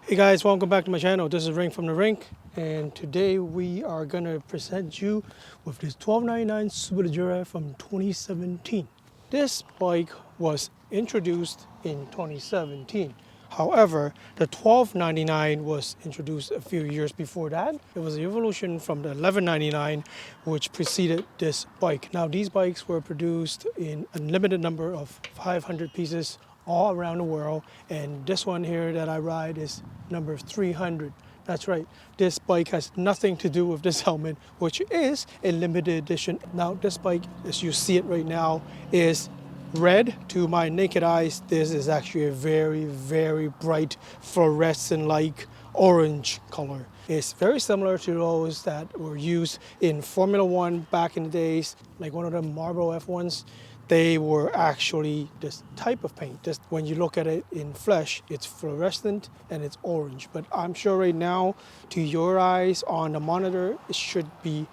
Hey guys, welcome back to my channel. This is Rink from the Rink, and today we are gonna present you with this 1299 Superleggera from 2017. This bike was introduced in 2017. However, the 1299 was introduced a few years before that. It was the evolution from the 1199, which preceded this bike. Now, these bikes were produced in a limited number of 500 pieces all around the world, and this one here that I ride is number 300. That's right, this bike has nothing to do with this helmet, which is a limited edition. Now, this bike, as you see it right now, is red. To my naked eyes, this is actually a very, very bright fluorescent-like orange color. It's very similar to those that were used in Formula One back in the days, like one of the Marlboro F1s. They were actually this type of paint. Just when you look at it in flesh, it's fluorescent and it's orange. But I'm sure right now, to your eyes on the monitor, it should be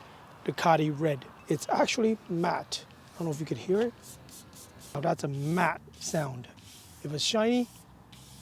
Ducati red. It's actually matte. I don't know if you could hear it. Now that's a matte sound. If it's shiny,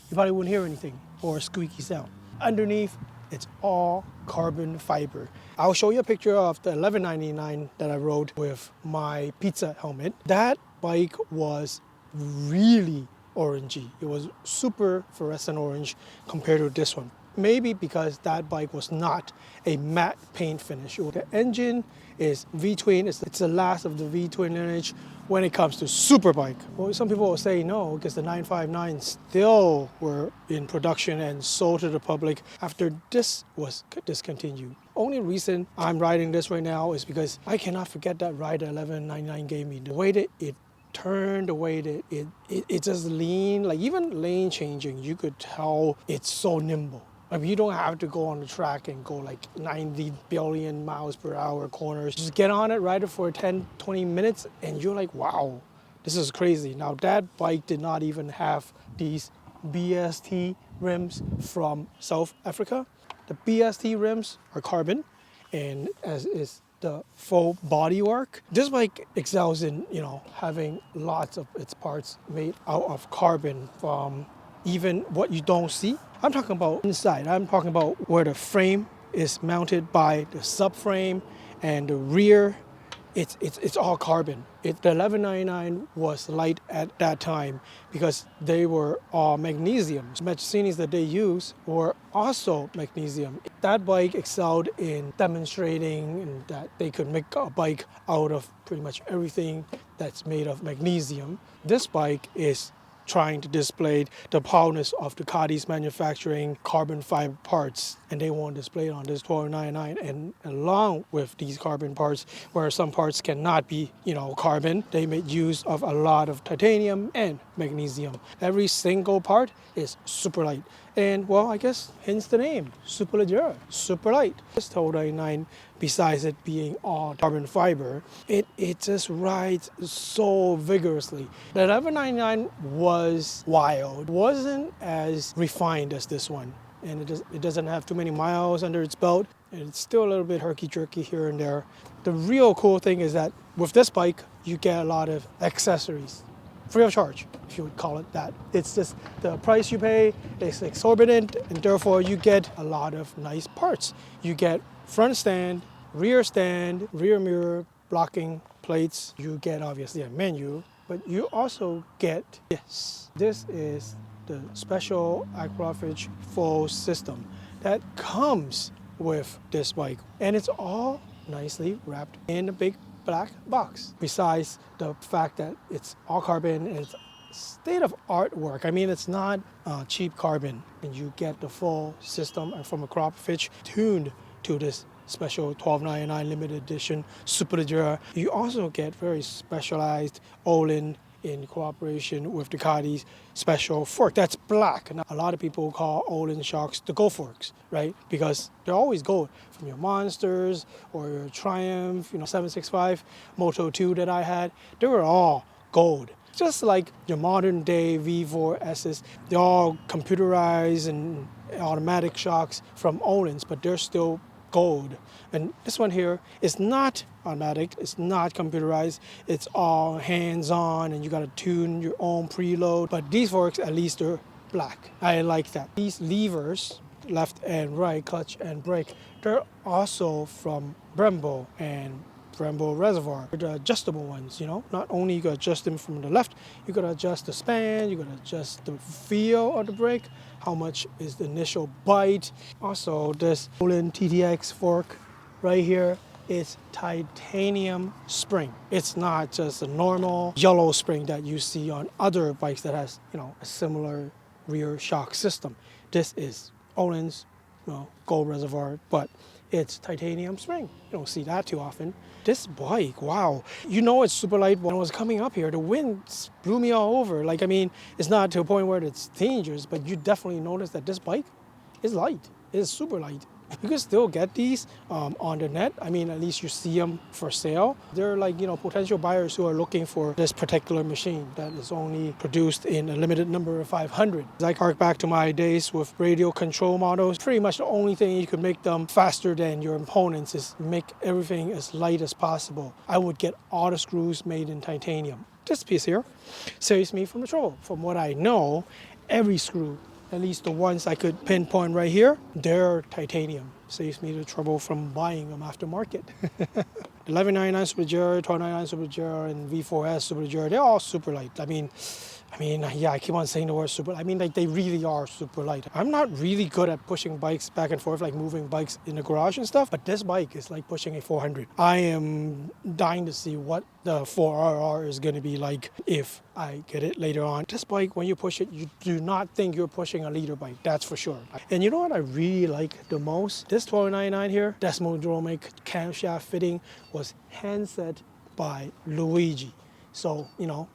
you probably wouldn't hear anything or a squeaky sound. Underneath, it's all carbon fiber. I'll show you a picture of the 1199 that I rode with my pizza helmet. That bike was really orangey. It was super fluorescent orange compared to this one. Maybe because that bike was not a matte paint finish. The engine is V-twin. It's the last of the V-twin lineage when it comes to super bike. Well, some people will say no, because the 959 still were in production and sold to the public after this was discontinued. Only reason I'm riding this right now is because I cannot forget that ride that 1199 gave me. The way that it turned, the way that it just lean, like even lane changing, you could tell it's so nimble. I mean, you don't have to go on the track and go like 90 billion miles per hour corners. Just get on it, ride it for 10, 20 minutes, and you're like, wow, this is crazy. Now, that bike did not even have these BST rims from South Africa. The BST rims are carbon, and as is the full bodywork. This bike excels in, having lots of its parts made out of carbon from even what you don't see. I'm talking about inside. I'm talking about where the frame is mounted by the subframe and the rear. It's all carbon. The 1199 was light at that time because they were all magnesium. Magnesiums that they use were also magnesium. That bike excelled in demonstrating that they could make a bike out of pretty much everything that's made of magnesium. This bike is trying to display the powerfulness of Ducati's manufacturing carbon fiber parts, and they want to display it on this 1299. And along with these carbon parts, where some parts cannot be, carbon, they made use of a lot of titanium and magnesium. Every single part is super light. And well, I guess hence the name, Superleggera, super light. This 1299, besides it being all carbon fiber, it just rides so vigorously. The 1199 was wild. It wasn't as refined as this one. And it doesn't have too many miles under its belt. And it's still a little bit herky-jerky here and there. The real cool thing is that with this bike, you get a lot of accessories. Free of charge, if you would call it that. It's just the price you pay is exorbitant, and therefore you get a lot of nice parts. You get front stand, rear mirror, blocking plates. You get obviously a menu, but you also get this. This is the special Aquafridge full system that comes with this bike, and it's all nicely wrapped in a big black box. Besides the fact that it's all carbon and it's state of artwork. I mean, it's not cheap carbon, and you get the full system from Aquafridge tuned to this special 1299 limited edition Superleggera. You also get very specialized Olin in cooperation with Ducati's special fork. That's black. Now, a lot of people call Olin shocks the gold forks, right? Because they're always gold. From your Monsters or your Triumph, 765 Moto 2 that I had, they were all gold. Just like your modern day V4Ss, they're all computerized and automatic shocks from Olin's, but they're still gold. And this one here is not automatic, it's not computerized, it's all hands-on, and you got to tune your own preload. But these forks, at least, they're black. I like that. These levers, left and right, clutch and brake, they're also from Brembo and Brembo reservoir. The adjustable ones, you know, not only you can adjust them from the left, you gotta adjust the span, you gotta adjust the feel of the brake, how much is the initial bite. Also, this Olin TTX fork right here is titanium spring. It's not just a normal yellow spring that you see on other bikes that has, you know, a similar rear shock system. This is Olin's, gold reservoir, but it's titanium spring. You don't see that too often. This bike, wow. You know it's super light. When I was coming up here, the wind blew me all over. Like, I mean, it's not to a point where it's dangerous, but you definitely notice that this bike is light. It's super light. You can still get these on the net. I mean, at least you see them for sale. They're like, potential buyers who are looking for this particular machine that is only produced in a limited number of 500. I hark back to my days with radio control models. Pretty much the only thing you could make them faster than your opponents is make everything as light as possible. I would get all the screws made in titanium. This piece here saves me from the trouble. From what I know, every screw, at least the ones I could pinpoint right here, they're titanium. Saves me the trouble from buying them aftermarket. 1199 Superleggera, 1299 Superleggera, and V4S Superleggera, they're all super light. I mean, yeah, I keep on saying the word super. I mean, like, they really are super light. I'm not really good at pushing bikes back and forth, like moving bikes in the garage and stuff, but this bike is like pushing a 400. I am dying to see what the 4RR is going to be like if I get it later on. This bike, when you push it, you do not think you're pushing a liter bike, that's for sure. And you know what I really like the most? This 1299 here, Desmodromic camshaft fitting was hand set by Luigi. So,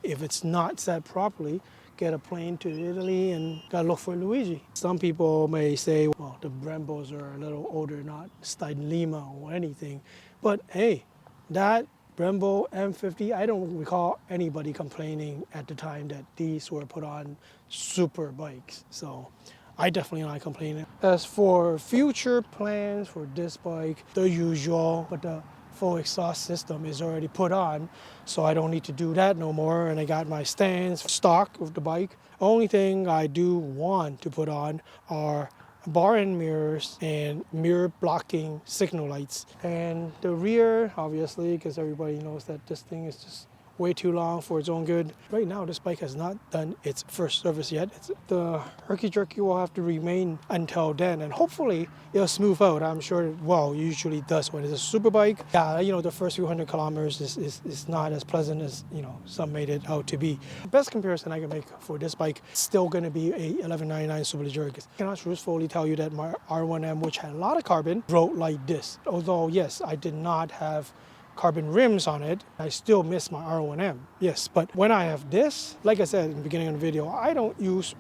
if it's not set properly, get a plane to Italy and gotta look for Luigi. Some people may say, well, the Brembos are a little older, not Lima or anything. But hey, that Brembo M50, I don't recall anybody complaining at the time that these were put on super bikes. So I definitely not complaining. As for future plans for this bike, the usual, but the full exhaust system is already put on, so I don't need to do that no more. And I got my stands stock of the bike. Only thing I do want to put on are bar end mirrors and mirror blocking signal lights. And the rear, obviously, because everybody knows that this thing is just way too long for its own good. Right now, this bike has not done its first service yet. The herky-jerky will have to remain until then, and hopefully it'll smooth out. I'm sure it usually does when it's a super bike. Yeah, the first few hundred kilometers is not as pleasant as, some made it out to be. The best comparison I can make for this bike is still going to be a 1199 Superleggera. I cannot truthfully tell you that my R1M, which had a lot of carbon, rode like this. Although, yes, I did not have carbon rims on it, I still miss my R1M, yes. But when I have this, like I said in the beginning of the video, I don't use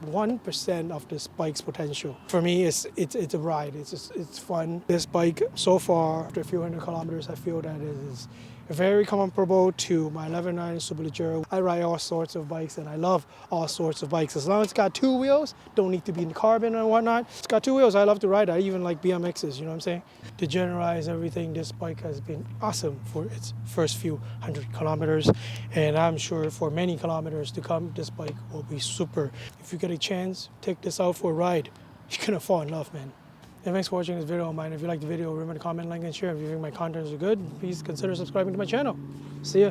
1% of this bike's potential. For me, it's a ride. It's fun. This bike, so far, after a few hundred kilometers, I feel that it is very comparable to my 1199 Superleggera. I ride all sorts of bikes and I love all sorts of bikes. As long as it's got two wheels, don't need to be in carbon and whatnot. It's got two wheels, I love to ride. I even like BMXs, you know what I'm saying? To generalize everything, this bike has been awesome for its first few hundred kilometers. And I'm sure for many kilometers to come, this bike will be super. If you get a chance, take this out for a ride. You're gonna fall in love, man. And thanks for watching this video of mine. If you like the video, remember to comment, like, and share. If you think my contents are good, please consider subscribing to my channel. See ya.